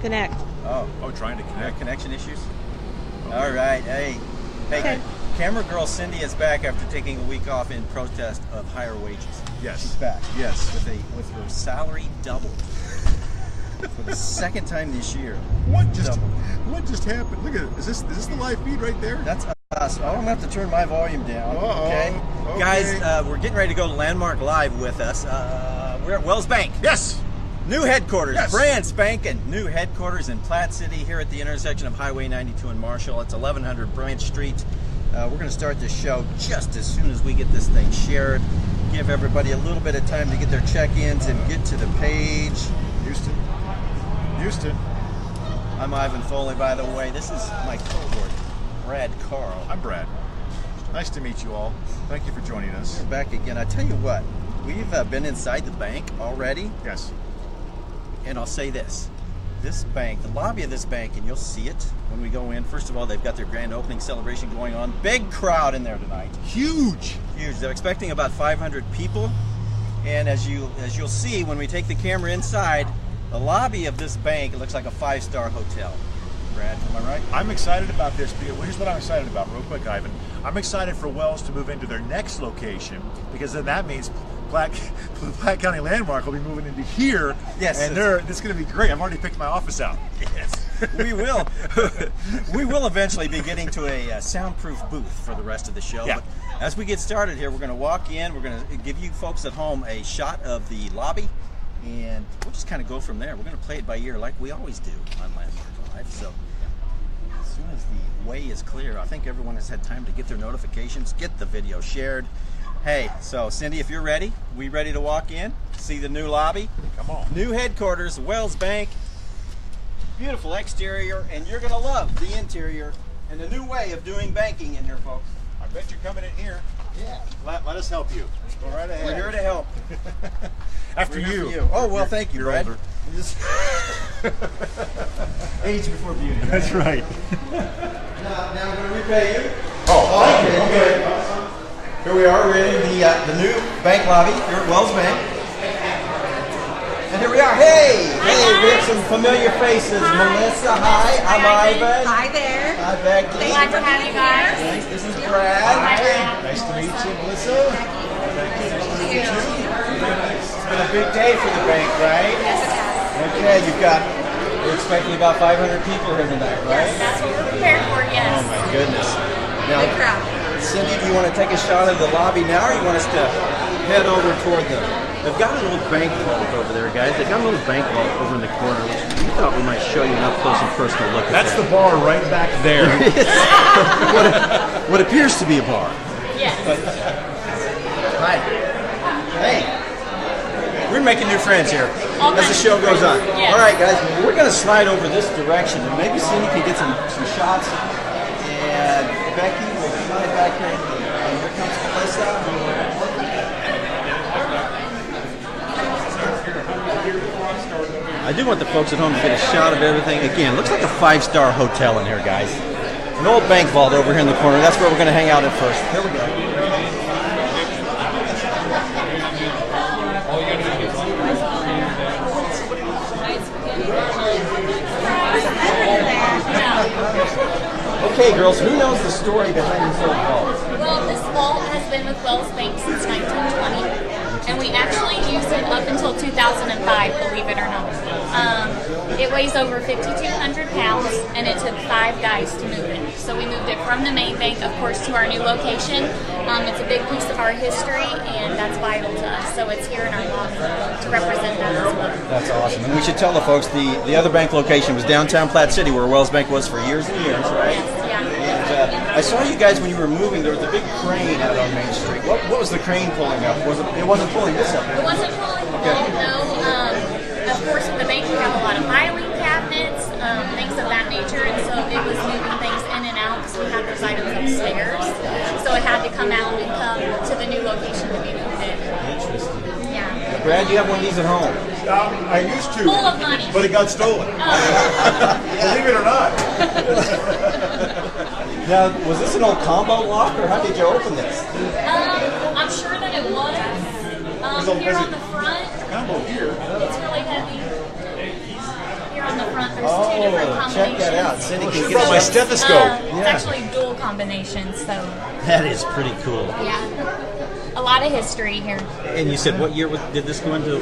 Connect. Oh, trying to connect. Connection issues? Okay. All right, hey. Okay. Camera girl Cindy is back after taking a week off in protest of higher wages. Yes. She's back. Yes. With her salary doubled for the second time this year. What just happened? Look at it. Is this the live feed right there? That's us. Oh, I'm gonna have to turn my volume down. Okay. Guys, we're getting ready to go to Landmark Live with us. We're at Wells Bank. Yes. New headquarters, Yes. brand spanking new headquarters in Platte City here at the intersection of Highway 92 and Marshall. It's 1100 Branch Street. We're going to start this show just as soon as we get this thing shared. Give everybody a little bit of time to get their check-ins and get to the page. Houston. I'm Ivan Foley, by the way. This is my cohort, Brad Carl. I'm Brad. Nice to meet you all. Thank you for joining us. We're back again. I tell you what, we've been inside the bank already. Yes. And I'll say this bank, the lobby of this bank, and you'll see it when we go in. First of all, they've got their grand opening celebration going on. Big crowd in there tonight. Huge. They're expecting about 500 people. And as you'll see when we take the camera inside, the lobby of this bank, it looks like a 5-star hotel. Brad, am I right? I'm excited about this. Here's what I'm excited about, real quick, Ivan. I'm excited for Wells to move into their next location, because then that means Platte County Landmark will be moving into here. Yes. And it's going to be great. I've already picked my office out. Yes. We will. We will eventually be getting to a soundproof booth for the rest of the show. Yeah. But as we get started here, we're going to walk in. We're going to give you folks at home a shot of the lobby, and we'll just kind of go from there. We're going to play it by ear like we always do on Landmark Live. So as soon as the way is clear, I think everyone has had time to get their notifications, get the video shared. Hey, so Cindy, if you're ready, we ready to walk in, see the new lobby? Come on. New headquarters, Wells Bank. Beautiful exterior, and you're going to love the interior and the new way of doing banking in here, folks. I bet you're coming in here. Yeah. Let us help you. Go right ahead. We're here to help. After We're here you. for you. Oh, well, thank you, You're Brad. older. Age before beauty. That's right. Now, when we pay you. Oh, Okay. Here we are. We're in the new bank lobby here at Wells Bank. And here we are. Hey! We have some familiar faces. Hi. Melissa, hi. I'm Ivan. Hi there. Hi, Becky. Glad to have you guys. Thanks. This is Brad. Hi, Brad. nice to meet you, Melissa. It's been a big day for the bank, right? Yes, it has. Okay, we're expecting about 500 people here tonight, right? Yes, that's what we're prepared for, yes. Oh my goodness. Now, Good crowd. Cindy, do you want to take a shot of the lobby now, or you want us to head over toward them? They've got an old bank vault over there, guys. They've got a little bank vault over in the corner, which we thought we might show you an up-close and personal look at. That's the bar right back there. what appears to be a bar. Yes. Hi. Hey. We're making new friends here All as the kinds show of goes on. friends, yes. All right, guys, we're going to slide over this direction, and maybe Cindy can get some shots. And Becky will slide back here. And here comes Melissa. I do want the folks at home to get a shot of everything. Again, looks like a 5-star hotel in here, guys. An old bank vault over here in the corner. That's where we're going to hang out at first. Here we go. Okay, girls, who knows the story behind this old vault? Well, this vault has been with Wells Bank since 1920, and we actually used it up until 2005, believe it or not. It weighs over 5,200 pounds, and it took 5 guys to move it. So we moved it from the main bank, of course, to our new location. It's a big piece of our history, and that's vital to us. So it's here in our lobby to represent that as well. That's awesome. And we should tell the folks the other bank location was downtown Platte City, where Wells Bank was for years and years, right? Yes, yeah. And I saw you guys when you were moving. There was a big crane out on Main Street. What was the crane pulling up? It wasn't pulling this up. It wasn't pulling the vault, no. Of course, in the bank we have a lot of filing cabinets, things of that nature, and so it was moving things in and out because we had those items upstairs. So it had to come out and come to the new location to be moved in. Interesting. Yeah. Brad, you have one of these at home. I used to. Full of money. But it got stolen. Believe it or not. Now, was this an old combo lock, or how did you open this? I'm sure that it was. Here on the front, Combo here. it's really heavy. Here on the front, front. There's two different combinations. Check that out. Cindy can She get brought my us- stethoscope. It's actually dual combinations, so That is pretty cool. yeah. A lot of history here. And you said what year did this go into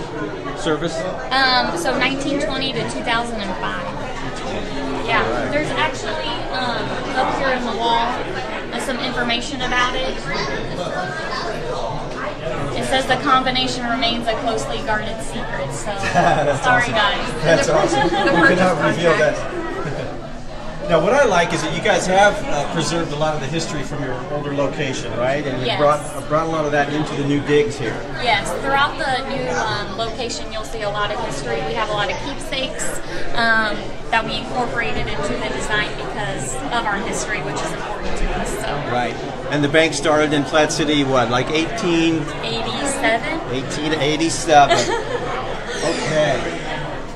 service? So 1920 to 2005. Yeah, there's actually up here in the wall some information about it. It says the combination remains a closely guarded secret. So sorry, guys. That's awesome. You cannot reveal that. Now, what I like is that you guys have preserved a lot of the history from your older location, right? And you Yes. brought a lot of that into the new digs here. Yes, throughout the new location, you'll see a lot of history. We have a lot of keepsakes that we incorporated into the design because of our history, which is important to us. So Right. And the bank started in Platte City, what, like 87. 1887. Okay.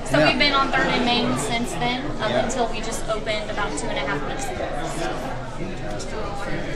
So Yeah. we've been on 3rd and Main since then, Yeah. until we just opened about 2.5 weeks ago.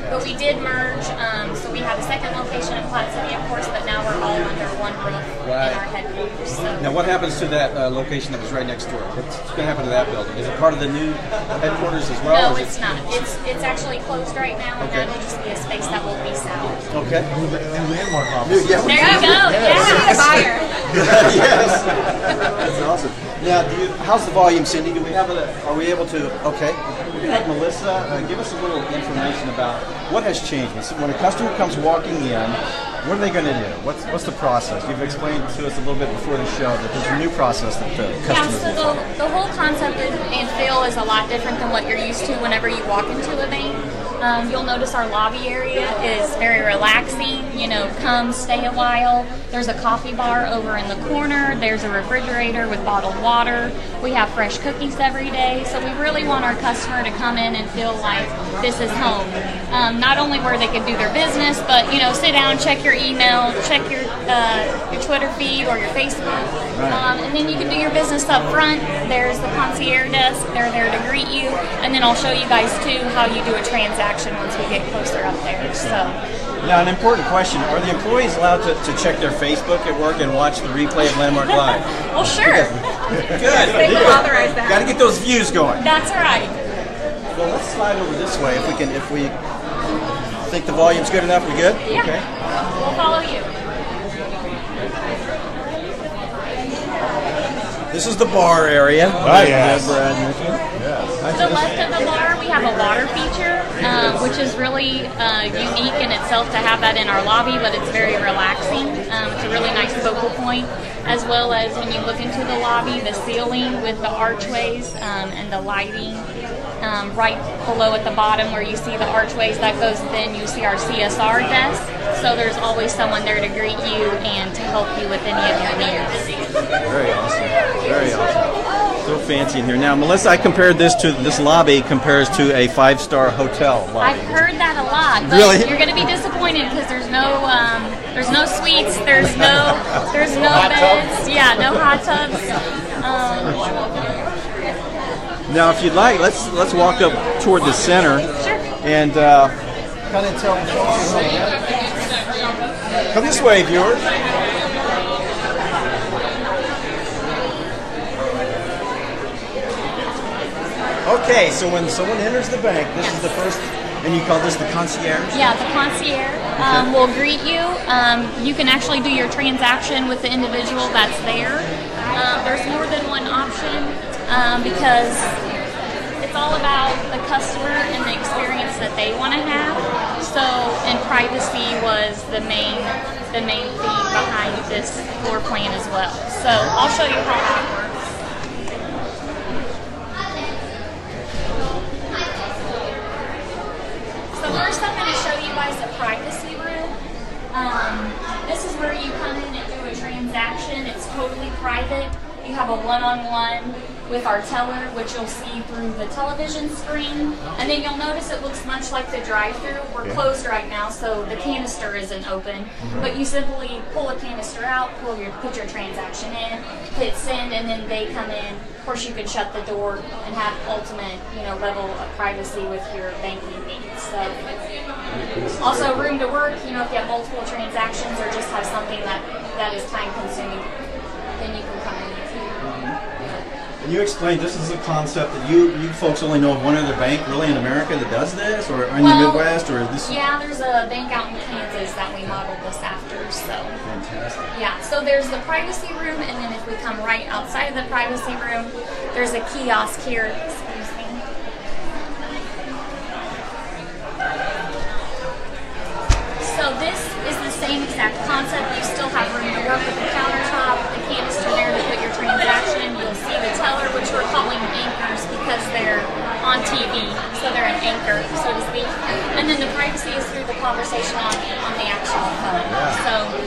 But we did merge, so we have a second location in Platte City, of course, but now we're all under one roof Right. in our headquarters. So. Now, what happens to that location that was right next door? What's going to happen to that building? Is it part of the new headquarters as well? No, or is it's it- not. It's actually closed right now, and Okay. that will just be a space that will lease out. Okay. And landmark office. Yeah, There you go. Yeah, buyer. Yes. That's awesome. Now, how's the volume, Cindy? Do we have are we able to, okay. We can have Melissa give us a little information about what has changed. When a customer comes walking in, what are they going to do? What's the process? You've explained to us a little bit before the show that there's a new process that the Yeah, customers so will the whole concept and feel is a lot different than what you're used to whenever you walk into a bank. You'll notice our lobby area is very relaxing. You know, come stay a while. There's a coffee bar over in the corner. There's a refrigerator with bottled water. We have fresh cookies every day. So we really want our customer to come in and feel like this is home. Not only where they can do their business, but sit down, check your email, check your Twitter feed or your Facebook, and then you can do your business up front. There's the concierge desk. They're there to greet you, and then I'll show you guys too how you do a transaction once we get closer up there. So. Now, an important question: are the employees allowed to check their Facebook at work and watch the replay of Landmark Live? Well, sure. Good. They will authorize that. Got to get those views going. That's right. Well, let's slide over this way if we think the volume's good enough. We good? Yeah. Okay. We'll follow you. This is the bar area. Oh, yes. That Brad mentioned. To the left of the bar, we have a water feature, which is really unique in itself to have that in our lobby, but it's very relaxing. It's a really nice focal point, as well as when you look into the lobby, the ceiling with the archways and the lighting. Right below at the bottom where you see the archways, that goes then you see our CSR desk. So there's always someone there to greet you and to help you with any of your needs. Very awesome. Very awesome. So fancy in here. Now, Melissa, I compared this lobby compares to a 5-star hotel lobby. I've heard that a lot, but Really? you're going to be disappointed because there's no suites, there's no beds, yeah, no hot tubs. Now, if you'd like, let's walk up toward the center Sure. and kind of tell. Come this way, viewers. Okay, so when someone enters the bank, this is the first, and you call this the concierge? Yeah, the concierge will greet you. You can actually do your transaction with the individual that's there. There's more than one option because it's all about the customer and the experience that they want to have. So, and privacy was the main theme behind this floor plan as well. So, I'll show you how that works. So first I'm going to show you guys the privacy room. This is where you come in and do a transaction. It's totally private. You have a one-on-one with our teller, which you'll see through the television screen. And then you'll notice it looks much like the drive-thru. We're closed right now, so the canister isn't open. But you simply pull a canister out, put your transaction in, hit send, and then they come in. Of course, you can shut the door and have ultimate, level of privacy with your banking needs. So, also room to work. If you have multiple transactions or just have something that is time-consuming, then you can come in. Can you explain, this is a concept that you folks only know of one other bank really in America that does this, or in the Midwest, or this? Yeah, there's a bank out in Kansas that we modeled this after, so. Fantastic. Yeah, so there's the privacy room, and then if we come right outside of the privacy room, there's a kiosk here. Excuse me. So this is the same exact concept. You still have room to work with the countertop, the canister there to put your transaction. You'll see the teller, which we're calling anchors because they're on TV, so they're an anchor, so to speak. And then the privacy is through the conversation on the actual phone. So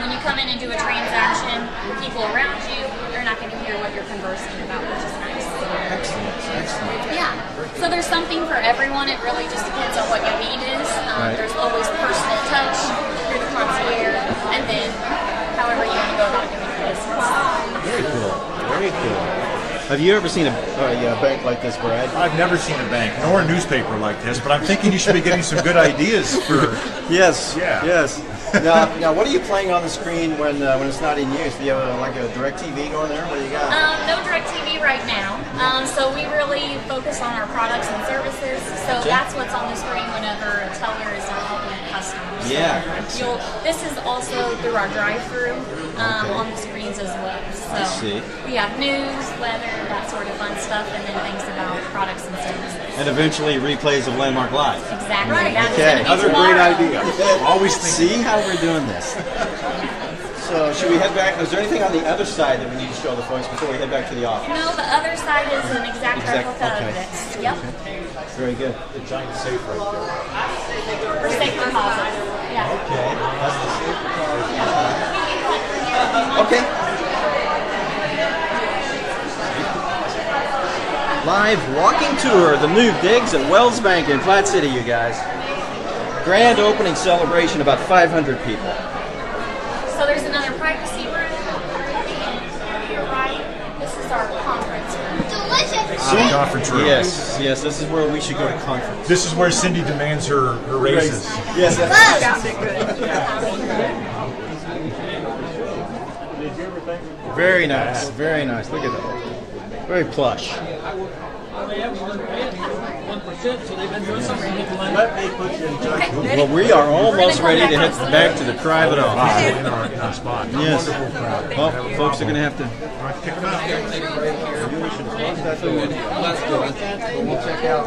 when you come in and do a transaction, people around you, they're not going to hear what you're conversing about, which is nice. Excellent, excellent. Yeah. So there's something for everyone. It really just depends on what your need is. There's always personal touch through the concierge, and then however you want to go about doing business. Very cool. Very cool. Have you ever seen a bank like this, Brad? I've never seen a bank nor a newspaper like this, but I'm thinking you should be getting some good ideas for. Yes. Yeah. Yes. Now, what are you playing on the screen when it's not in use? Do you have like a direct TV going there? What do you got? No direct TV right now. So we really focus on our products and services. So that's what's on the screen whenever a teller is helping customers. Yeah. So this is also through our drive-through on the screens as well. So I see. we have news, weather, that sort of fun stuff, and then things about products and services. And eventually replays of Landmark Live. Exactly. Right. That's Okay. going to be Another great tomorrow. idea. Always thinking. See how we're doing this. So should we head back? Is there anything on the other side that we need to show the folks before we head back to the office? No, the other side is an exact replica of this. Yep. Very good. The giant safe right there. For safe deposit. Yeah. Okay. That's the safe. Okay. Live walking tour, the new digs at Wells Bank in Platte City, you guys. Grand opening celebration, about 500 people. So there's another privacy room, and to your right, this is our conference room. Delicious. Conference room. Yes, yes, this is where we should go to conference. This is where Cindy demands her raises. Yes, Sounds good. very nice, very nice. Look at that. Very plush. Well, we are almost ready to head back to the private office. In our spot. Yes. Well, folks are going to have to. Pick them out. We'll check out.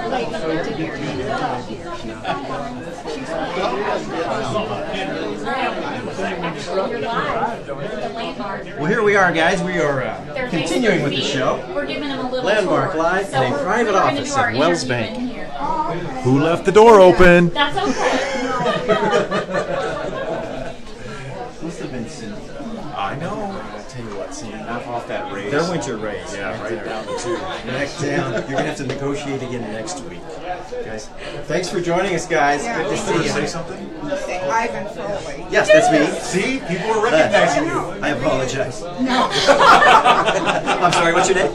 Well, here we are, guys. We are continuing with the show. We're giving them a little Landmark tour. Live So in a we're private gonna office do our at Wells interview Bank. in here. Who left the door open? That's okay. Must have been Cindy. I know. I'll tell you what, Cindy, knock off that raise. Their winter raise. Yeah, right there. down to 2. Next down. You're going to have to negotiate again next week. Guys, thanks for joining us, guys. Yeah, Good to Did you see say you. something? Say Ivan Foley. Yes, that's me. See? People are recognizing you. I apologize. No, I'm sorry, what's your name?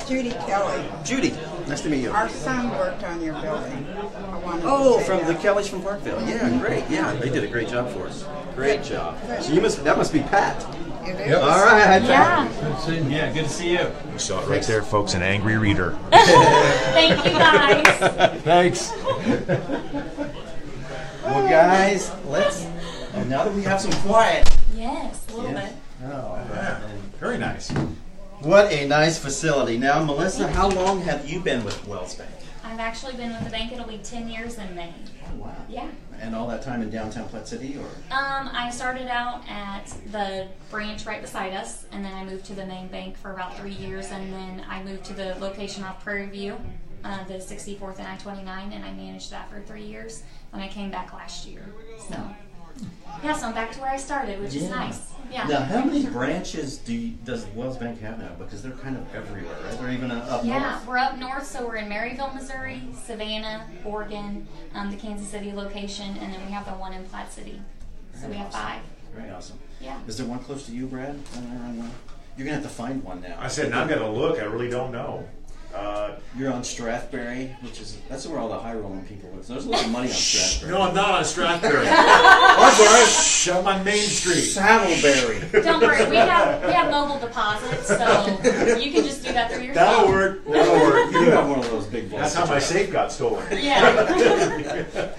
Judy Kelly. Judy. Nice to meet you. Our son worked on your building. I wanted Oh, to say from the that. Kellys from Parkville. Yeah, great. Yeah, they did a great job for us. Great job. So that must be Pat. It is. All right, Yeah. Pat. Yeah, good to see you. You saw it right there, folks, an angry reader. Thank you guys. Thanks. Well, guys, let's. Now that we have some quiet. Yes, a little bit. Oh, Yeah, very nice. what a nice facility. Now, Melissa, how long have you been with Wells Bank? I've actually been with the bank. It'll be 10 years in May. Oh, wow. Yeah. And all that time in downtown Platte City, or? I started out at the branch right beside us, and then I moved to the main bank for about 3 years, and then I moved to the location off Prairie View, the 64th and I-29, and I managed that for 3 years. And I came back last year. So, yeah, so I'm back to where I started, which is nice. Yeah. Now, how many branches does Wells Bank have now? Because they're kind of everywhere, right? They're even up Yeah, north. we're up north, so we're in Maryville, Missouri, Savannah, Oregon, the Kansas City location, and then we have the one in Platte City. So we have 5. Very awesome. Yeah. Is there one close to you, Brad? You're going to have to find one now. I said, now I've got to look. I really don't know. You're on Strathberry, that's where all the high rolling people live. So there's a lot of money on Strathberry. No, I'm not on Strathberry. I'm on Main Street. Saddleberry. Don't worry, we have mobile deposits, so you can just do that through your That'll phone. work. That'll work. You have one of those big balls. That's how my safe got stolen. Yeah.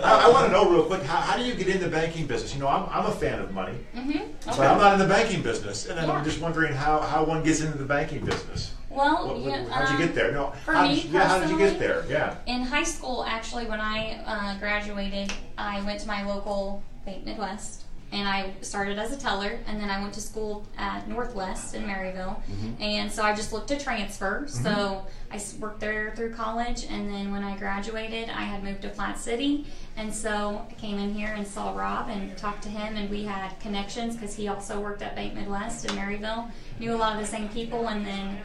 I want to know real quick, how do you get in the banking business? You know, I'm a fan of money, but I'm not in the banking business, and I'm just wondering how one gets into the banking business. Well, How'd you get there? No, for how me did you get personally, there? Yeah. in high school, actually, when I graduated, I went to my local Bank Midwest, and I started as a teller, and then I went to school at Northwest in Maryville, and so I just looked to transfer. So I worked there through college, and then when I graduated, I had moved to Platte City, and so I came in here and saw Rob and talked to him, and we had connections because he also worked at Bank Midwest in Maryville, knew a lot of the same people, and then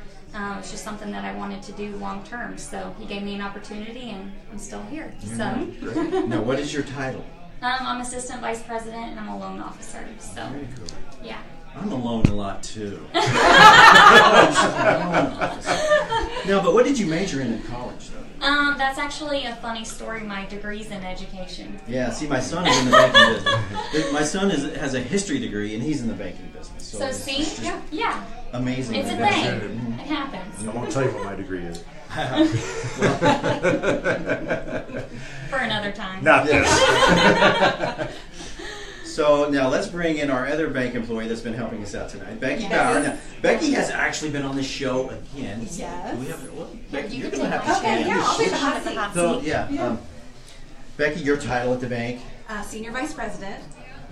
it's just something that I wanted to do long term. So he gave me an opportunity, and I'm still here. So Now, what is your title? I'm assistant vice president, and I'm a loan officer. So Very cool. yeah. I'm alone a lot too. No, but what did you major in college, though? That's actually a funny story. My degree's in education. Yeah, see, my son is in the banking business. My son has a history degree, and he's in the banking business. So it's see, just yeah, amazing. it's a that thing. that's- It happens I won't tell you what my degree is. for another time. Not this. So now let's bring in our other bank employee that's been helping us out tonight, Becky Yes. Bauer. Now, Becky has actually been on the show again. Yes. Do we have, well, Becky, you you're can going to take have to my- Okay, stand. yeah, I'll take the hot seat. So, yeah. Becky, your title at the bank? Senior Vice President.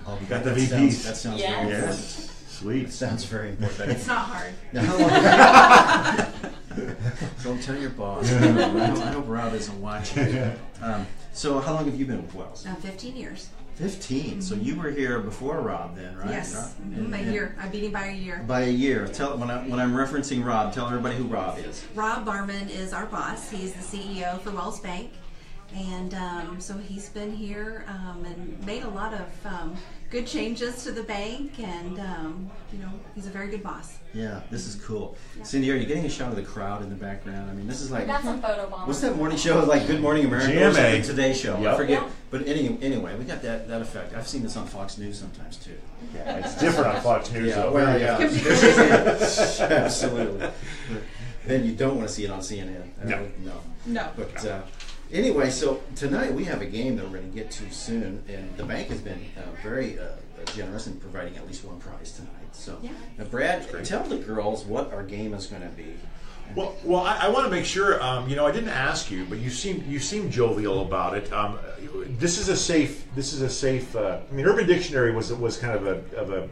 Oh, You got the that VPs. sounds- That sounds Yes. very Yes. important. Sweet. That sounds very important. Becky. It's not hard. Now, how long? Don't tell your boss. I hope Rob isn't watching. So, how long have you been with Wells? 15 years. 15. So you were here before Rob, then, right? Yes. Rob? A year. I beat him by a year. By a year. Tell when I'm referencing Rob. Tell everybody who Rob is. Rob Barman is our boss. He's the CEO for Wells Bank. And so he's been here and made a lot of good changes to the bank. And, he's a very good boss. Yeah, this is cool. Cindy, are you getting a shot of the crowd in the background? I mean, this is We like, got some photo bombs. what's that morning show? Like Good Morning America or GMA. something? Today Show. I Yep. forget. Yeah. But anyway, we got that effect. I've seen this on Fox News sometimes too. Yeah, it's different on Fox News. Yeah, though. well, yeah. Absolutely. Then you don't want to see it on CNN. No. No. But anyway, so tonight we have a game that we're going to get to soon, and the bank has been very generous in providing at least one prize tonight. So, now Brad, tell the girls what our game is going to be. Well, I want to make sure. I didn't ask you, but you seem jovial about it. This is a safe. Urban Dictionary was kind of a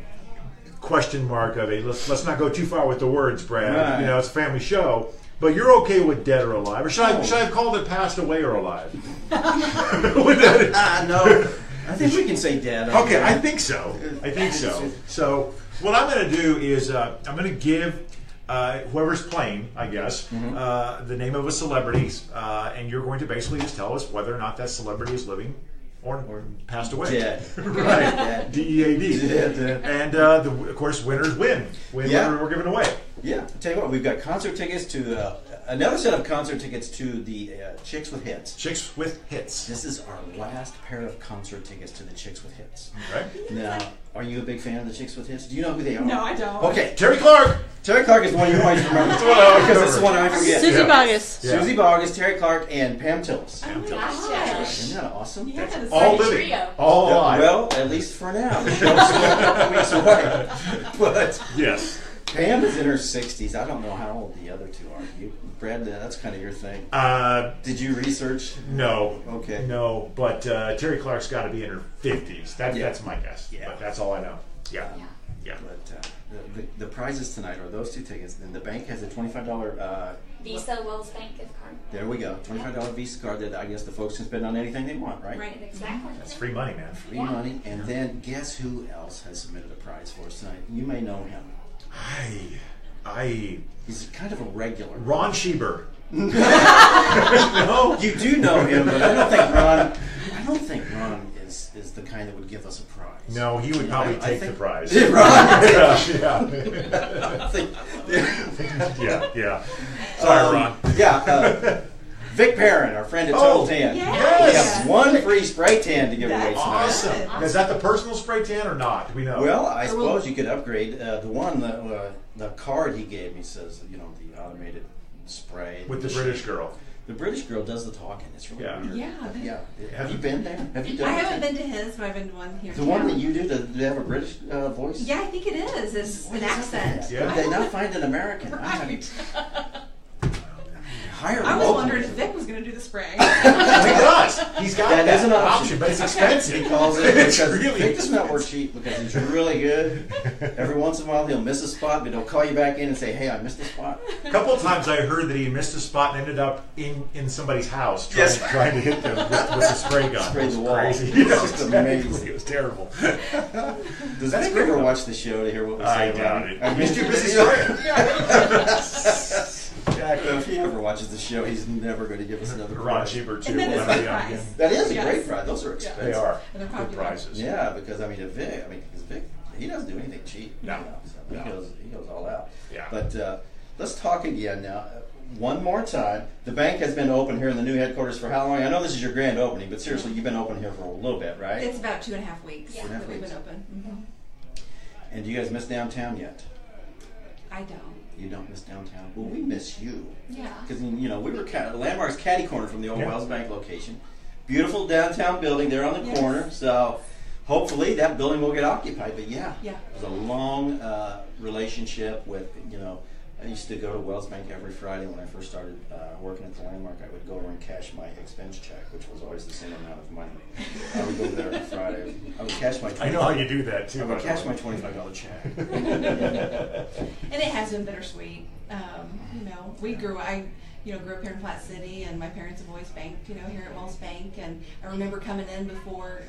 question mark of a let's not go too far with the words, Brad. Right. It's a family show. But you're okay with dead or alive, or should I have called it passed away or alive? No, I think we can say dead. Okay, I think so. So what I'm going to do is I'm going to give whoever's playing, I guess, the name of a celebrity, and you're going to basically just tell us whether or not that celebrity is living or passed away. Dead. Right. Dead. D-E-A-D. Dead. And of course, winners win. Yeah. We're giving away. Yeah, I'll tell you what, we've got concert tickets to another set of concert tickets to the Chicks with Hits. Chicks with Hits. This is our last pair of concert tickets to the Chicks with Hits. Right? Now, are you a big fan of the Chicks with Hits? Do you know who they are? No, I don't. Okay, Terry Clark. Terry Clark is the one you always remember. That's what I always Because it's the one remember. I forget. Susie Yeah. Bogus. Yeah. Susie Bogus, Terry Clark, and Pam Tillis. Gotcha. Isn't that awesome? Yes. All Pretty living. trio. All alive. Well, at least for now. The show's still a couple weeks away. But Yes. Pam is in her 60s. I don't know how old the other two are. Brad, that's kind of your thing. Did you research? No. Okay. No, but Terry Clark's got to be in her 50s. That's my guess. Yeah. But that's all I know. Yeah. Yeah. But the prizes tonight are those two tickets. And the bank has a $25. Visa Wells Bank gift card. There we go. $25 Visa card that I guess the folks can spend on anything they want, right? Right. Exactly. That's free money, man. Free money. And then guess who else has submitted a prize for us tonight? You may know him. He's kind of a regular. Ron Schieber. No, you do know him, but I don't think Ron is the kind that would give us a prize. No, he would probably take the prize. Ron? Yeah. I think, Yeah. Sorry, Ron. Yeah, Vic Perrin, our friend at Total Tan. yes. We have one free spray tan to give away That's tonight. Awesome. Awesome. Is that the personal spray tan or not? Do we know? Well, I suppose you could upgrade. The card he gave me says, the automated spray. With the British girl. The British girl does the talking. It's really weird. Yeah. Have you been there? Have you done I it? haven't been to his, but I've been to one here. The one that you do, do they have a British voice? Yeah, I think it is. It's an accent. Yeah. Could they not find an American? I'm having hire I was local. wondering if Vic was going to do the spray. He does. He's got That that, is an option. but it's He expensive. calls it It's because really Vic does not work cheap because he's really good. Every once in a while he'll miss a spot, but he'll call you back in and say, "Hey, I missed a spot." A couple of times I heard that he missed a spot and ended up in somebody's house trying, Yes. trying to hit them with the spray gun. Sprayed It was the wall. crazy. It's just amazing. It was terrible. Does Vic ever watch the show to hear what we say I about doubt him? it. He's too busy spraying. If he ever watches the show, he's never going to give us another Ron prize. Cheever too. And then will it's have a you on prize. again. That is a Yes. great prize. Those are expensive. They are And they're good popular. prizes. Yeah, because because Vic, he doesn't do anything cheap. No. So No. he goes all out. Yeah. But let's talk again now. One more time. The bank has been open here in the new headquarters for how long? I know this is your grand opening, but seriously, you've been open here for a little bit, right? It's about 2.5 weeks Yeah. 2.5 that we've weeks. been open. And do you guys miss downtown yet? I don't. You don't miss downtown? Well, we miss you. Yeah. Because, we were Landmark's catty corner from the old Yeah. Wells Bank location. Beautiful downtown building there on the Yes. corner. So hopefully that building will get occupied. But yeah, Yeah. it was a long relationship with, I used to go to Wells Bank every Friday when I first started working at the Landmark. I would go over and cash my expense check, which was always the same amount of money. I would go there every Friday. I would cash my I know how you do that too. I would by the cash way. my $25 check. And it has been bittersweet. We grew up here in Platte City, and my parents have always banked, here at Wells Bank. And I remember coming in before,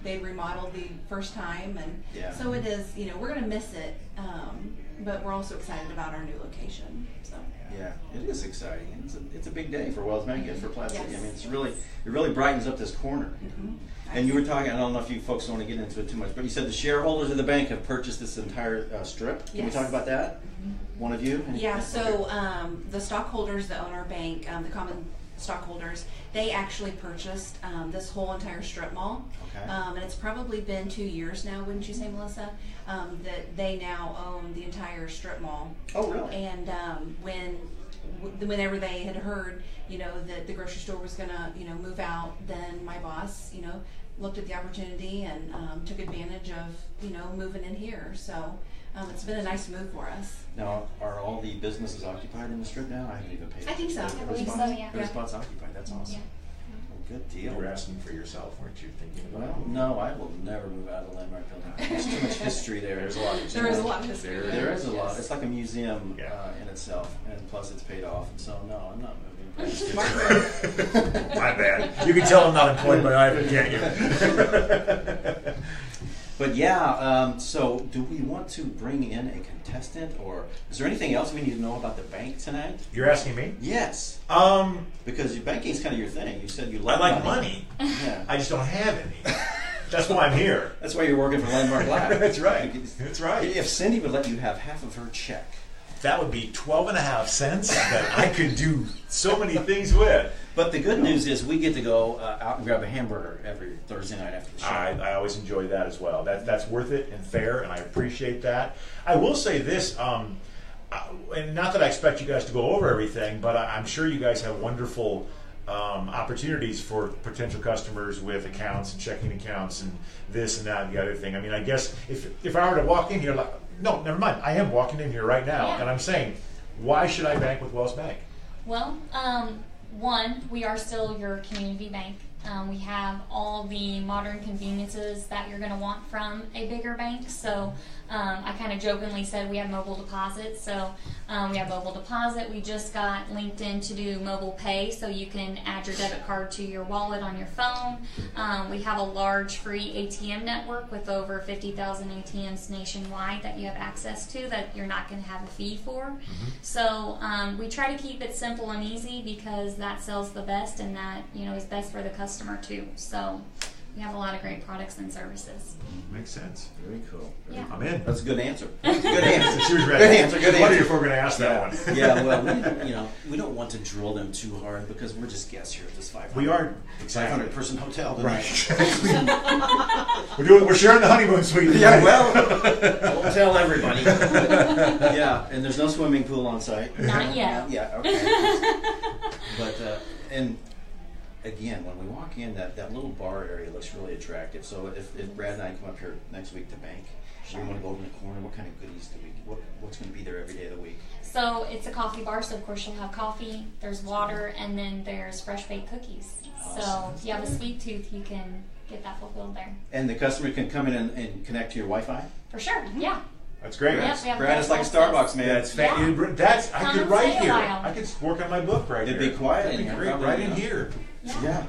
they remodeled the first time, and Yeah. so it is. We're going to miss it, but we're also excited about our new location. So Yeah, it is exciting. It's a big day for Wells Bank and for Platte City. Yes. I mean, it really brightens up this corner. And you were talking, I don't know if you folks don't want to get into it too much, but you said the shareholders of the bank have purchased this entire strip. Can we Yes. talk about that? One of you? Yeah, so the stockholders that own our bank, the common stockholders, they actually purchased this whole entire strip mall. Okay. And it's probably been 2 years now, wouldn't you say, Melissa? That they now own the entire strip mall. Oh, really? And whenever they had heard, that the grocery store was gonna, move out, then my boss, looked at the opportunity and took advantage of, moving in here. So it's been a nice move for us. Now, are all the businesses occupied in the strip now? I haven't even paid I think so. attention. I believe Every so, spot's- yeah. Every spot's occupied. That's awesome. Well, good deal. You were asking for yourself, weren't you? Thinking about Well, no, I will never move out of the Landmark building. There's too much history there. There's a lot of There is a lot of history there. There is a lot. Yes. It's like a museum Yeah. in itself, and plus it's paid off. And so, no, I'm not moving. Smart move. My bad. You can tell I'm not employed by Ivan, can't you? But yeah, so do we want to bring in a contestant, or is there anything else we need to know about the bank tonight? You're asking me? Yes, Um, because banking is kind of your thing. You said you I love like money. Yeah. I just don't have any. That's why I'm here. That's why you're working for Landmark Live. That's right. That's right. If Cindy would let you have half of her check. That would be 12.5 cents that I could do so many things with. But the good news is we get to go out and grab a hamburger every Thursday night after the show. I always enjoy that as well. That's worth it and fair, and I appreciate that. I will say this, and not that I expect you guys to go over everything, but I'm sure you guys have wonderful opportunities for potential customers with accounts and checking accounts and this and that and the other thing. I mean, I guess if I were to walk in here, no, never mind. I am walking in here right now, Yeah. and I'm saying, why should I bank with Wells Bank? Well, one, we are still your community bank. We have all the modern conveniences that you're going to want from a bigger bank. So I kind of jokingly said we have mobile deposit. So we have mobile deposit. We just got linked in to do mobile pay, so you can add your debit card to your wallet on your phone. We have a large free ATM network with over 50,000 ATMs nationwide that you have access to that you're not going to have a fee for. So we try to keep it simple and easy because that sells the best, and that is best for the customer too. So we have a lot of great products and services. Makes sense. Very cool. Yeah. I'm in. That's a good answer. That's a good answer. She was ready. Good answer. Good I wondered answer. if we were going to ask that one. Yeah, well, we don't want to drill them too hard because we're just guests here at this 500. We are 500-person hotel tonight. Right. We're sharing the honeymoon suite. Yeah, well, don't tell everybody. Yeah, and there's no swimming pool on site. Not yet. Yeah, okay. But and again, when we walk in, that little bar area looks really attractive. So if Brad and I come up here next week to bank, we want to go over in the corner. What kind of goodies do we? What's going to be there every day of the week? So it's a coffee bar, so of course you'll have coffee, there's water, and then there's fresh baked cookies. So if you have a sweet tooth, you can get that fulfilled there. And the customer can come in and connect to your Wi-Fi? For sure, yeah. That's great. Yep, we have Brad is like access. Starbucks, man. That's Yeah. that's I Come could and write stay a here. while. I could work on my book right It'd here. be quiet That'd in be here, great. probably, Right you in know. here. Yeah.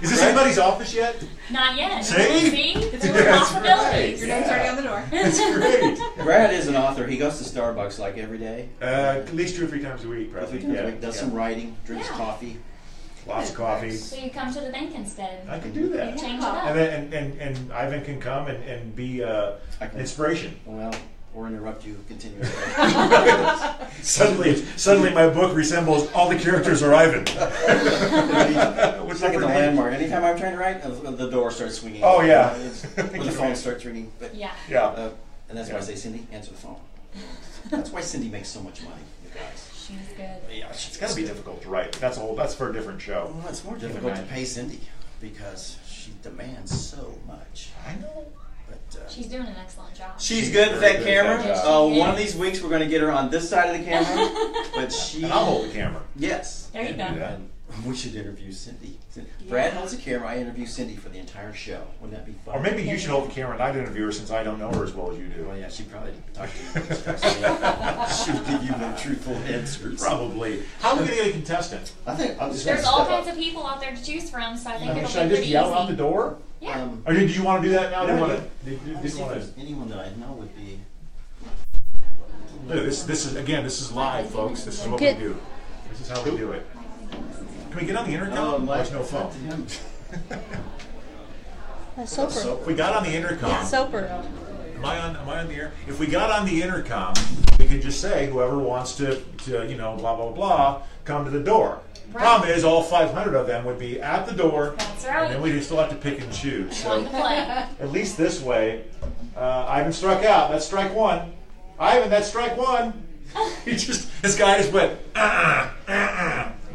Is this anybody's office yet? Not yet. See? It's a That's possibility. Your name's already on the door. That's great. Brad is an author. He goes to Starbucks like every day. At least 2 or 3 times a week, probably. Does some writing, drinks Yeah. coffee. Lots of coffee. So you come to the bank instead. I can do that. You change it up. And then and Ivan can come and be I can- inspiration. Well, or interrupt you continuously. Suddenly my book resembles all the characters are Ivan. It's like at the landmark. Anytime I'm trying to write, the door starts swinging. Oh, yeah. Or the phone starts ringing. But, Yeah. Yeah. and that's why I say, Cindy, answer the phone. That's why Cindy makes so much money, you guys. She's good. Yeah, It's got to be difficult to write. That's for a different show. Well, it's more difficult to pay Cindy because she demands so much. I know. But She's doing an excellent job. she's good with that Very good camera. at that job. One of these weeks we're going to get her on this side of the camera. But she. And I'll hold the camera. Yes. There you go. And we should interview Cindy. Brad holds a camera. I interview Cindy for the entire show. Wouldn't that be fun? Or maybe you should hold the camera and I'd interview her since I don't know her as well as you do. Well, yeah, she'd probably talk to you. She would give you no truthful answers. Probably. How are we going to get a contestant? I think I'll just. There's step all up. kinds of people out there to choose from, so I think it'll Should I be just pretty yell easy. out the door? Yeah. Or did you want to do that now? Yeah, Didn't yeah. want to. Anyone that I know would be. Look, this is live, folks. This is what we do. This is how we do it. Can we get on the intercom? There's no phone. Soper. If we got on the intercom, Soper. am I on the air? If we got on the intercom, we could just say whoever wants to blah blah blah, come to the door. Right. Problem is, all 500 of them would be at the door, That's right. and then we'd still have to pick and choose. One So to play. at least this way, Ivan struck out. That's strike one. Ivan, that's strike one. This guy just went.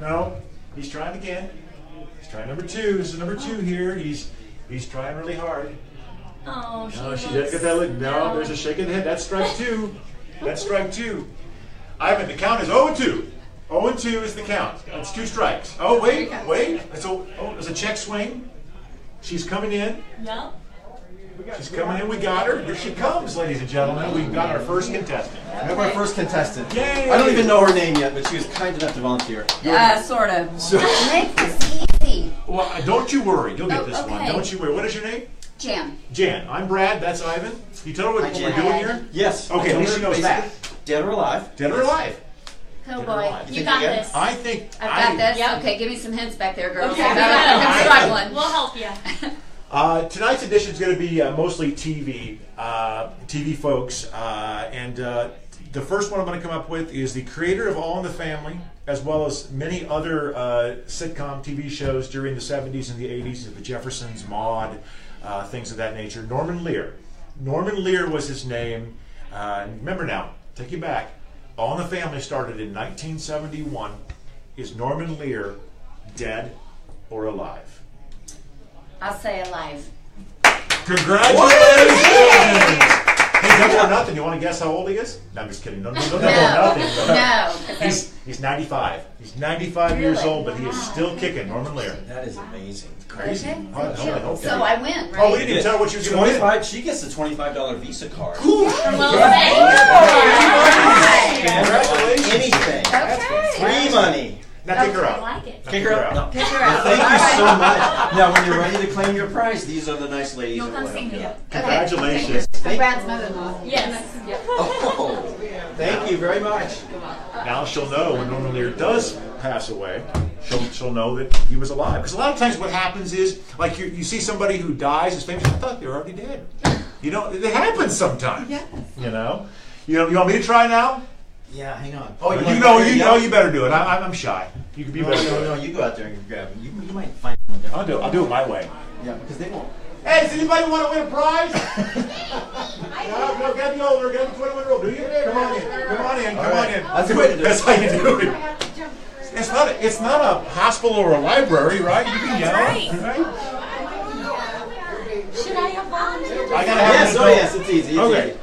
No, he's trying again. He's trying number 2. This is number 2 here. He's trying really hard. Oh, she No, she looks- didn't get that look. No, there's a shake of the head. That's strike 2. That's strike 2. Ivan, the count is 0-2. 0-2 is the count. That's 2 strikes. Oh, wait. There's a check swing. She's coming in. No. She's coming in. We got her. Here she comes, ladies and gentlemen. We've got our first contestant. We have our first contestant. Yay! I don't even know her name yet, but she was kind enough to volunteer. Sort of. Make this easy. Well, don't you worry. You'll get this one. okay. Don't you worry. What is your name? Jan. Jan. I'm Brad. That's Ivan. Can you tell her what we're doing here? Yes. Okay, at least she knows that. Dead or alive. Dead or alive? Oh boy. You got this. I think. I've got this. Yep. Okay, give me some hints back there, girls. Okay, I'm struggling. We'll help you. Tonight's edition is going to be mostly TV folks, and the first one I'm going to come up with is the creator of All in the Family, as well as many other sitcom TV shows during the 70s and the 80s, the Jeffersons, Maude, things of that nature. Norman Lear. Norman Lear was his name. Remember now, take you back. All in the Family started in 1971. Is Norman Lear dead or alive? I'll say alive. Congratulations! Hey, double or nothing. You want to guess how old he is? No, I'm just kidding. No, double or nothing. No. He's 95. He's 95 years old, but he is still kicking. Norman Lear. That is amazing. Crazy. Okay. Okay. So I win, right? Oh, we didn't even tell her what she was going to win. 25. She gets the $25 Visa card. From Wells Congratulations. Anything. Okay. Free money. Now kick her I out. like it. Kick her out. No. Pick her out. Thank you so much. Now, when you're ready to claim your prize, these are the nice ladies You'll that come will see help me. you out. Congratulations. Thank Brad's mother-in-law. Yes. Oh, thank you very much. Now she'll know when Norman Lear does pass away. she'll know that he was alive. Because a lot of times what happens is, like you see somebody who dies is famous. I thought they were already dead. You know, it happens sometimes. Yes. You know. You want me to try now? Yeah, hang on. Oh, you better do it. I'm shy. You can be better. No, you go out there and grab them. You might find one there. I'll do it my way. Yeah, because they won't. Hey, does anybody want to win a prize? No, get me over. Get the 21 roll. Do you? Come on in. Come on in. Come on in. That's the way to do it. That's how you do it. It's not a hospital or a library, right? You can yell. right. Should I have volunteered? I gotta have Yes, one oh of those. yes, it's easy. It's Okay. easy.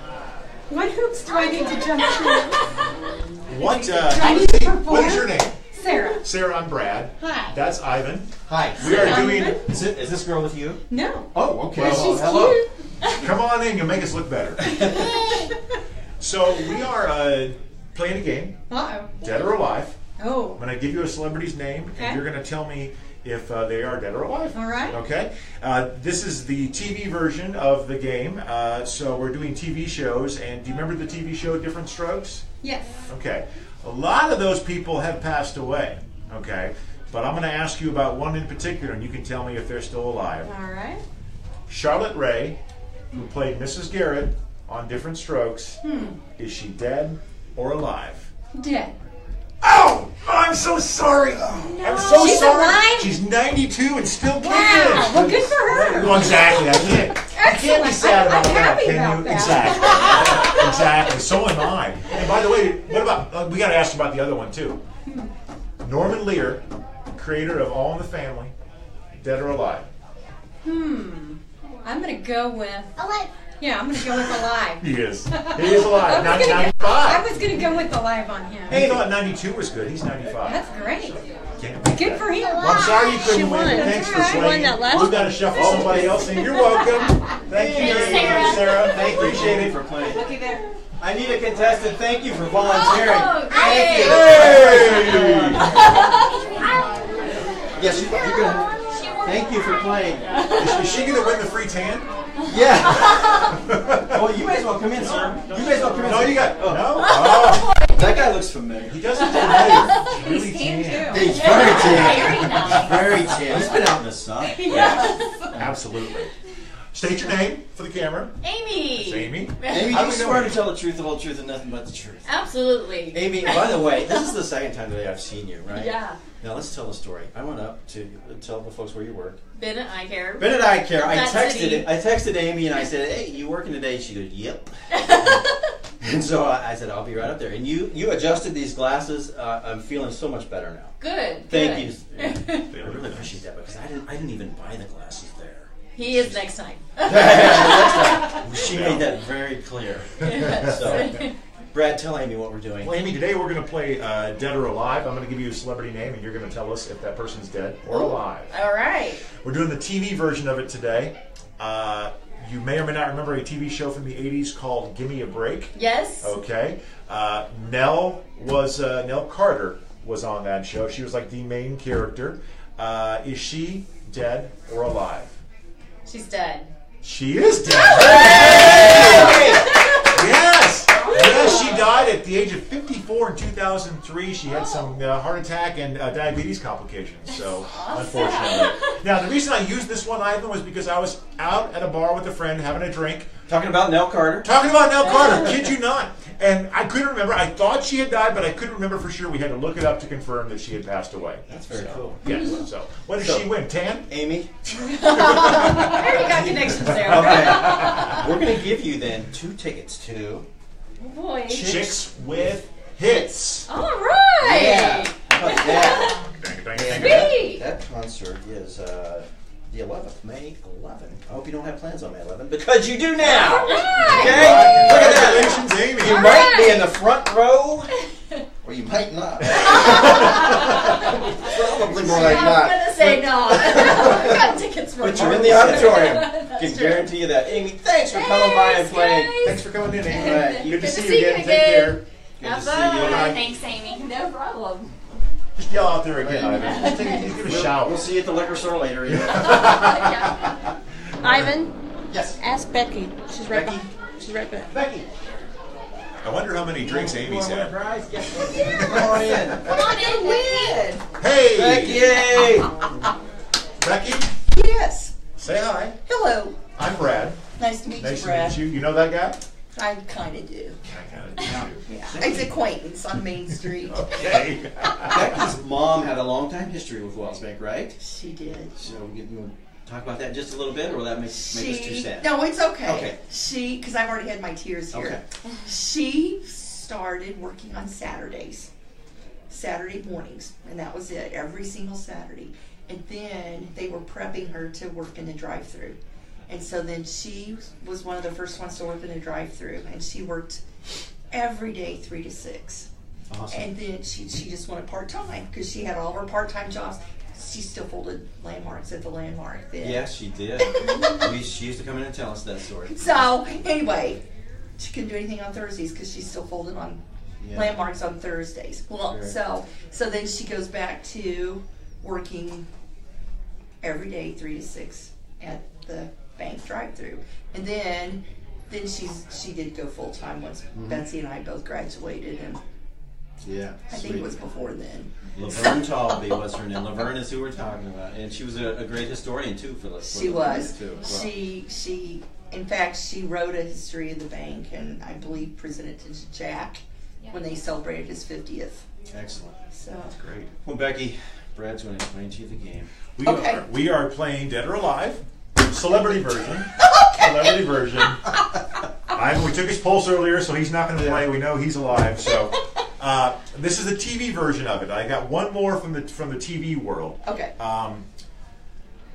What hoops do I need to jump through? What I need to perform? what is your name? Sarah. Sarah, I'm Brad. Hi. That's Ivan. Hi. We are doing. Is this girl with you? No. Oh, okay. But she's hello. cute. Come on in. You'll make us look better. So we are playing a game, Uh-oh. dead or alive. Oh. I'm going to give you a celebrity's name, Okay. and you're going to tell me if they are dead or alive. All right. Okay. This is the TV version of the game. So we're doing TV shows, and do you remember the TV show Different Strokes? Yes. Okay. A lot of those people have passed away. Okay. But I'm going to ask you about one in particular, and you can tell me if they're still alive. All right. Charlotte Ray, who played Mrs. Garrett on Different Strokes, is she dead or alive? Dead. Oh, I'm so sorry. I'm so She's sorry. alive? She's 92 and still kicking. Wow. Well, good for her. Well, exactly. I can't be Excellent. sad about I'm that, happy can about you? that. Exactly. Exactly. So am I. And by the way, what about? We got to ask about the other one too. Norman Lear, creator of All in the Family, dead or alive? I'm going to go with... Alive. Yeah, I'm going to go with alive. He is. He is alive. I 95. was going to go with alive on him. He thought 92 was good. He's 95. That's great. Can't beat Good that. for him. Well, I'm sorry you couldn't win. won. Thanks for That's right. playing. She won that last We've got to shuffle somebody else in. You're welcome. Thank you, Thanks, Sarah. Sarah. Thank you, Shady, for playing. Looky there. I need a contestant. Thank you for volunteering. Thank you. Hey! Yes, you're gonna. Thank you for playing. Is she going to win the free tan? Yeah. Well, you may as well come in, sir. You may as well come in. No, sir. you got. Oh. No? Oh. That guy looks familiar. He doesn't look familiar. Really He's tan, tan. too. He's very tan. Very nice. Very tan. He's been out in the sun. Absolutely. State your name for the camera. Amy. It's Amy. Amy, How you do we know swear Amy? to tell the truth, the whole truth, and nothing but the truth. Absolutely. Amy, by the way, this is the second time today I've seen you, right? Yeah. Now let's tell the story. I went up to tell the folks where you work. Bennett Eye Care. Bennett Eye Care. I Platte City. texted Amy and I said, "Hey, you working today?" She goes, "Yep." And so I said, "I'll be right up there." And you adjusted these glasses. I'm feeling so much better now. Good. Thank you. good. I really appreciate that because I didn't even buy the glasses there. He is next time. She made that very clear. Yes. So, Brad, tell Amy what we're doing. Well, Amy, today we're going to play Dead or Alive. I'm going to give you a celebrity name, and you're going to tell us if that person's dead or alive. All right. We're doing the TV version of it today. You may or may not remember a TV show from the 80s called Gimme a Break. Yes. Okay. Nell Carter was on that show. She was like the main character. Is she dead or alive? She's dead. She is dead. Yes. Yes, she died at the age of 54 in 2003. She had some heart attack and diabetes complications. So, unfortunately. Now, the reason I used this one, Ivan, was because I was out at a bar with a friend having a drink. Talking about Nell Carter. Talking about Nell Carter, kid you not. And I couldn't remember. I thought she had died, but I couldn't remember for sure. We had to look it up to confirm that she had passed away. That's very cool. Yes. So, what did she win? Tan? Amy. I already got connections there. Okay. We're going to give you then 2 tickets to Oh boy. Chicks with Hits. All right. Yeah. How about that? Sweet. That concert is the 11th, May 11th. I hope you don't have plans on May 11th because you do now. All right. Okay. Look at that. Congratulations, Amy. You might be in the front row, or you might not. Probably more like I'm not. gonna say no. I got tickets for But you're in the auditorium. Can guarantee you that. Amy, thanks for coming by and playing. guys. Thanks for coming in, Amy. All right. Good to Good see to you see you again. Take care. Good to Have see fun. you. Bye. Thanks, Amy. No problem. Just yell out there again, Ivan. Just give a shout. We'll see you at the liquor store later. Ivan, Yes. ask Becky. She's right Becky? back. She's right back. Becky. I wonder how many drinks Amy's had. Come on in. Come on in, win. Hey! Becky! Becky, Yes. say hi. Hello. I'm Brad. Nice to meet Nice you, to Brad. meet you. You know that guy? I kind of do. I kind of do. Yeah. It's acquaintance on Main Street. Okay. Becky's mom had a long time history with Wells Bank, right? She did. So you want to talk about that just a little bit, or will that make us too sad? No, it's okay. Okay. Because I've already had my tears here. Okay. She started working on Saturdays, Saturday mornings, and that was it, every single Saturday. And then they were prepping her to work in the drive-thru. And so then she was one of the first ones to work in the drive-thru, and she worked every day 3 to 6. Awesome. And then she just wanted part-time because she had all of her part-time jobs. She still folded landmarks at the Landmark then. Yes, she did. She used to come in and tell us that story. So anyway, she couldn't do anything on Thursdays because she's still folded on landmarks on Thursdays. Well, Sure. so then she goes back to working every day 3 to 6 at the bank drive-through, and then she did go full time once Betsy and I both graduated, and Yeah, I think it was before then. Laverne Talby was her name. Laverne is who we're talking about, and she was a great historian too for the. She was. Too, as well. She in fact she wrote a history of the bank, and I believe presented it to Jack when they celebrated his 50th. Excellent. So Great. Well, Becky, Brad's going to explain to you the game. We are playing Dead or Alive, celebrity version. Celebrity version. We took his pulse earlier, so he's not going to play. We know he's alive. So this is the TV version of it. I got one more from the TV world. okay.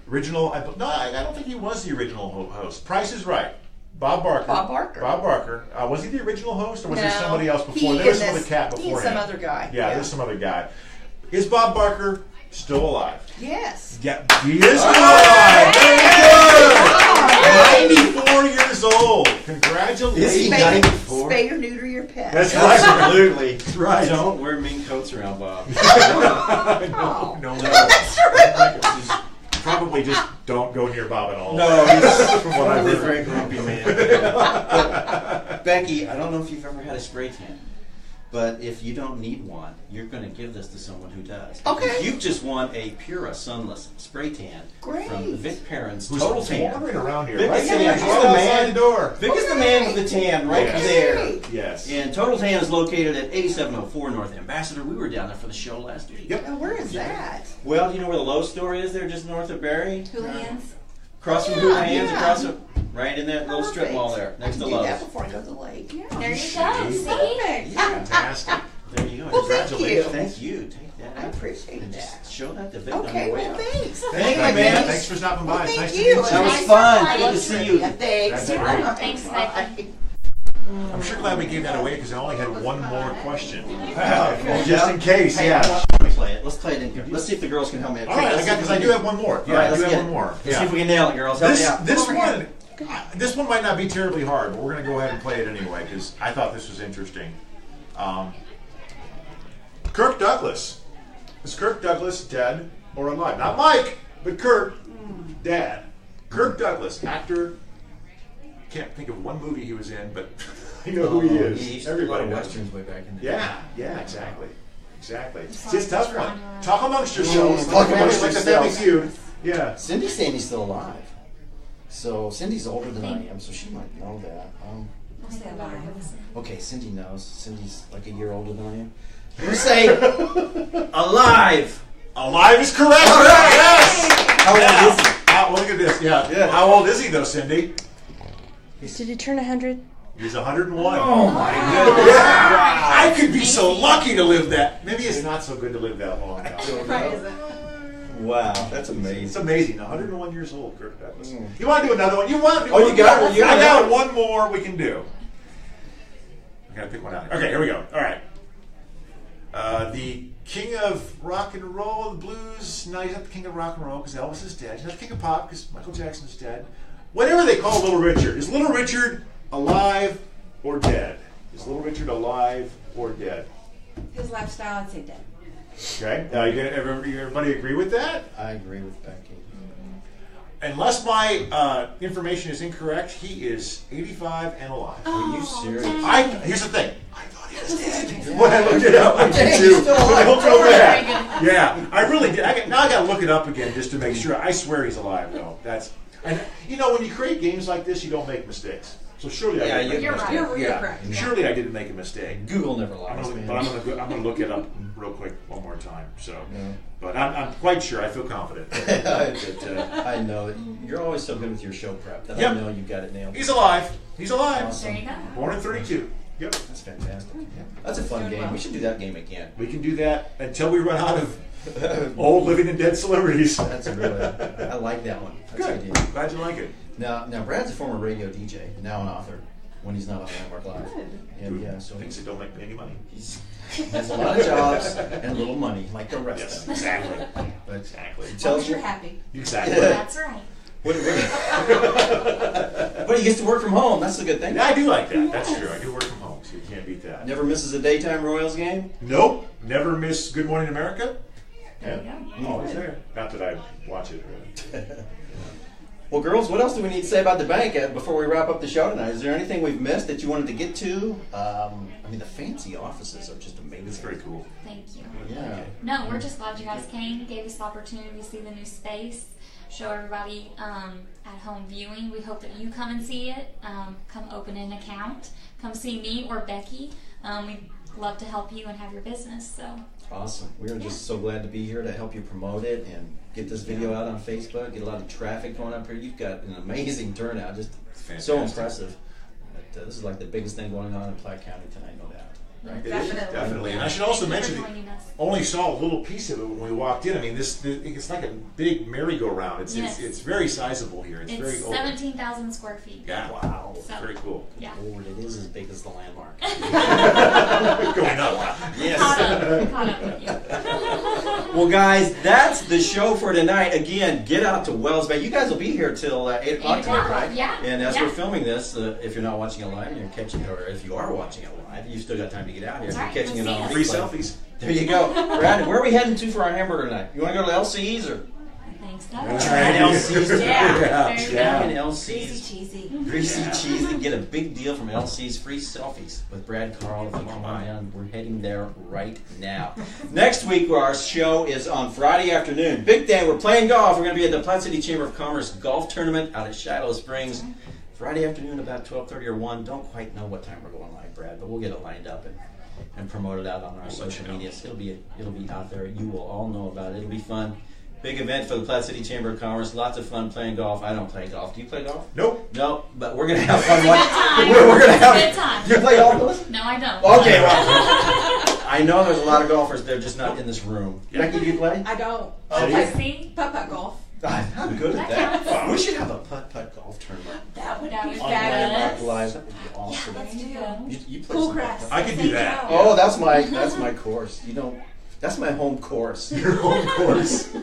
Original. I don't think he was the original host. Price is Right. Bob Barker. Bob Barker. Was he the original host, or was there somebody else before? There was some other cat before him. Some other guy. Yeah, there's some other guy. Is Bob Barker still alive? Yes. Yeah, he is alive. Very good. 94 years old. Congratulations. Is he 94? Spay or neuter your pet. That's right. Absolutely. That's right. Don't wear mink coats around Bob. No. That's right. Probably just don't go near Bob at all. No, he's From what I've a heard. very grumpy man. But, Becky, I don't know if you've ever had a spray tan, but if you don't need one, you're going to give this to someone who does. Okay. You've just won a Pura Sunless Spray Tan from Vic Perrin's Who's Total Tan. wandering around here? Vic Right is here. the man. He's He's the outside man. the door. Vic is the man with the tan right Yes. there. Yes. And Total Tan is located at 8704 North Ambassador. We were down there for the show last week. Yep. Now, where is that? Well, you know where the Lowe's store is there, just north of Barry? Houlihan's. Across from Yeah, Houlihan's, yeah. across the, right in that little strip Perfect. mall there, next to I can do that Lowe's. before I go to the lake. There you go. See? Fantastic. There you go. Well, thank you. Thank you. Take that. I appreciate and that. just show that to Vic on Okay, your way well, out. thanks. Thank you, Thank man. Thanks for stopping by. Well, It's thank nice you. to meet That you. was Nice fun. to Good to see you. Yeah, thanks. That's great. Thanks, Becky. I'm sure glad we gave that away because I only had one more question. Just in case, Hey, yeah. let me play it. Let's play it in here. Let's see if the girls can help me. All right, because I do have one more. Yeah, All right, I do let's have get one it. more. Let's see if we can nail it, girls. Help me out. This one might not be terribly hard, but we're going to go ahead and play it anyway because I thought this was interesting. Kirk Douglas. Is Kirk Douglas dead or alive? Not Mike, but Kirk, Dad. Kirk Douglas, actor. Can't think of one movie he was in, but I know who he is. He used to do a Everybody lot of knows. westerns way back in the Yeah, exactly. It's just a tough one. Talk amongst yourselves. Talk amongst like the Family yourselves. Feud. Yeah. Cindy's saying he's still alive. So Cindy's older than I am, so she might know that. Okay, Cindy knows. Cindy's like a year older than I am. You say alive. Alive is correct. All right. Yes. How old is he? Well, look at this. Yeah. How old is he though, Cindy? Did he turn 100? He's 101. Oh my goodness! Yeah. I could be so lucky to live that. Maybe it's not so good to live that long. Wow, that's It's amazing. amazing. 101 years old, Kirk Douglas. You want to do another one? You want to do Oh, one you got more? it. You I got got it. one more we can do. I gotta pick one out. Okay, here we go. All right. The king of rock and roll, the blues. No, he's not the king of rock and roll because Elvis is dead. He's not the king of pop because Michael Jackson's dead. Whatever they call Little Richard. Is Little Richard alive or dead? Is Little Richard alive or dead? His lifestyle, I'd say dead. Okay. Everybody agree with that? I agree with Becky. Unless my information is incorrect, he is 85 and alive. Are you serious? Here's the thing. I thought he was dead. When I looked it up, I did too. Don't feel bad. Yeah, I really did. Now I got to look it up again just to make sure. I swear he's alive, though. And you know, when you create games like this, you don't make mistakes. So surely I didn't make a mistake. You're correct. Surely I didn't make a mistake. Google never lies, man. But I'm gonna look it up real quick one more time. So, but I'm quite sure. I feel confident. I know it. You're always so good with your show prep that Yep. I know you got it nailed. He's alive. He's alive. Awesome. There you go. Born in 32. Yep. That's fantastic. That's a fun game. We should do that game again. We can do that until we run out of old living and dead celebrities. That's really. I like that one. That's Good. a good. Glad you like it. Now Brad's a former radio DJ, now an author. When he's not on Landmark Live. And yeah, so Things that don't make any money. he has a lot of jobs and a little money, like the rest Yes, of them. exactly. But Exactly. he As long tells as you you're happy. Exactly. That's right. but he gets to work from home. That's the good thing. I do like that. That's true. I do work from home, so you can't beat that. Never misses a daytime Royals game. Nope. Never miss Good Morning America. There you go. Always there. Not that I watch it really. Well, girls, what else do we need to say about the bank before we wrap up the show tonight? Is there anything we've missed that you wanted to get to? I mean, the fancy offices are just amazing. It's very cool. Thank you. Yeah. No, we're just glad you guys came, gave us the opportunity to see the new space, show everybody at home viewing. We hope that you come and see it. Come open an account. Come see me or Becky. We'd love to help you and have your business. So Awesome. We're just so glad to be here to help you promote it and get this video out on Facebook, get a lot of traffic going up here. You've got an amazing turnout, just so impressive. But, this is like the biggest thing going on in Platte County tonight, no doubt. Right? It is, definitely. And I should also mention, only saw a little piece of it when we walked in. I mean, it's like a big merry-go-round. It's very sizable here. It's very open. 17,000 square feet. Yeah. Wow. So, very cool. Yeah. Lord, it is as big as the Landmark. Going up. Yes. Caught up with you. Well, guys, that's the show for tonight. Again, get out to Wells Bay. You guys will be here till 8 o'clock tonight, right? Yeah. And as we're filming this, if you're not watching it live, you're catching it, or if you are watching it live, you've still got time to get out here. That's You're right. catching it Come on see Free replay. selfies. There you go. Brad, where are we heading to for our hamburger tonight? You want to go to LC's or? Thanks, Trying LC's. Yeah. There you Trying go. LC's. Greasy cheesy. Greasy cheesy. Get a big deal from LC's. Free selfies with Brad Carl. If you come on down, we're heading there right now. Next week, our show is on Friday afternoon. Big day. We're playing golf. We're going to be at the Platte City Chamber of Commerce golf tournament out at Shiloh Springs. Friday afternoon, about 12:30 or 1. Don't quite know what time we're going live, Brad, but we'll get it lined up and promote it out on our social media. It'll be out there. You will all know about it. It'll be fun. Big event for the Platte City Chamber of Commerce. Lots of fun playing golf. I don't play golf. Do you play golf? Nope. No, but we're gonna have fun. It's a good time. We're gonna have It's a good time. Do you play golf, Melissa? No, I don't. Okay, well, I know there's a lot of golfers. They're just not in this room. Becky, do you play? I don't. Okay. See? Putt-putt golf. I'm good at That that. We should have a putt-putt golf tournament That would That be would be on Landmark fabulous. Live. That would be awesome. Let's do it. You play Cool some grass. putt-putt. I could do that. Oh, that's my course. You know, that's my home course. Your home course.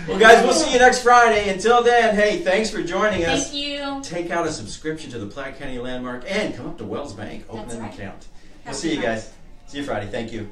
Well, guys, we'll see you next Friday. Until then, hey, thanks for joining us. Thank you. Take out a subscription to the Platte County Landmark and come up to Wells Bank. Open That's an right. account. We'll Happy see you Friday. guys. See you Friday. Thank you.